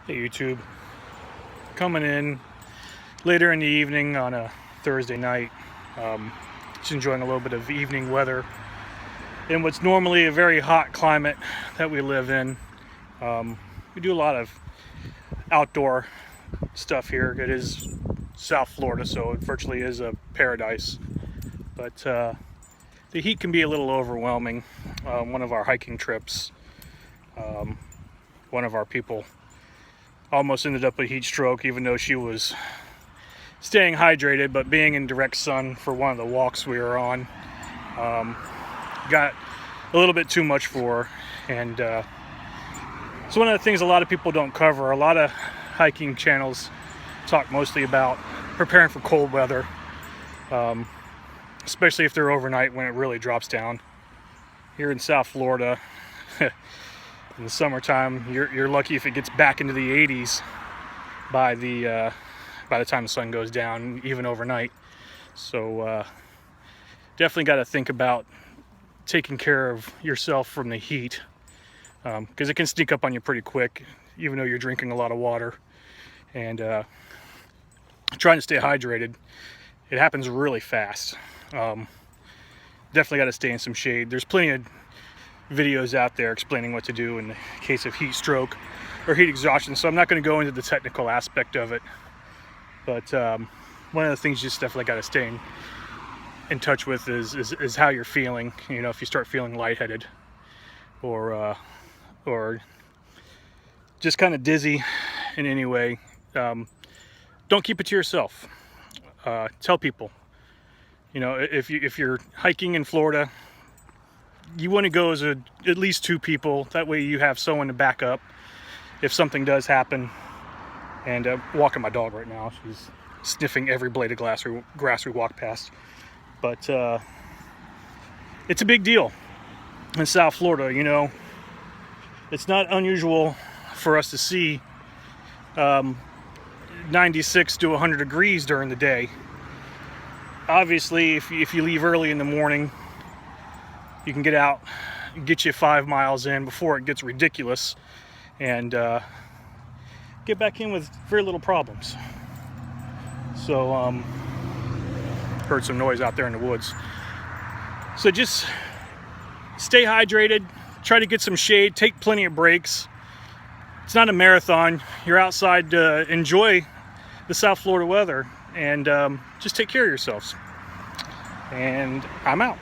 Hey YouTube, coming in later in the evening on a Thursday night. Just enjoying a little bit of evening weather in what's normally a very hot climate that we live in. We do a lot of outdoor stuff here. It is South Florida, so it virtually is a paradise. But the heat can be a little overwhelming. One of our hiking trips, one of our people almost ended up with heat stroke, even though she was staying hydrated, but being in direct sun for one of the walks we were on got a little bit too much for her. And it's one of the things a lot of people don't cover. A lot of hiking channels talk mostly about preparing for cold weather, especially if they're overnight when it really drops down. Here in South Florida, in the summertime, you're lucky if it gets back into the 80s by the time the sun goes down, even overnight. So definitely got to think about taking care of yourself from the heat, because it can sneak up on you pretty quick, even though you're drinking a lot of water and trying to stay hydrated. It happens really fast. Definitely got to stay in some shade. There's plenty of videos out there explaining what to do in the case of heat stroke or heat exhaustion, so I'm not going to go into the technical aspect of it. But one of the things you just definitely got to stay in touch with is how you're feeling. You know, if you start feeling lightheaded or just kind of dizzy in any way, don't keep it to yourself. Tell people. You know, if you're hiking in Florida, you want to go as at least 2 people. That way you have someone to back up if something does happen. And walking my dog right now. She's sniffing every blade of grass we walk past. But it's a big deal in South Florida. You know, it's not unusual for us to see 96 to 100 degrees during the day. Obviously, if you leave early in the morning, you can get out, get you 5 miles in before it gets ridiculous, and get back in with very little problems. So heard some noise out there in the woods. So just stay hydrated, try to get some shade, take plenty of breaks. It's not a marathon. You're outside to enjoy the South Florida weather, and just take care of yourselves. And I'm out.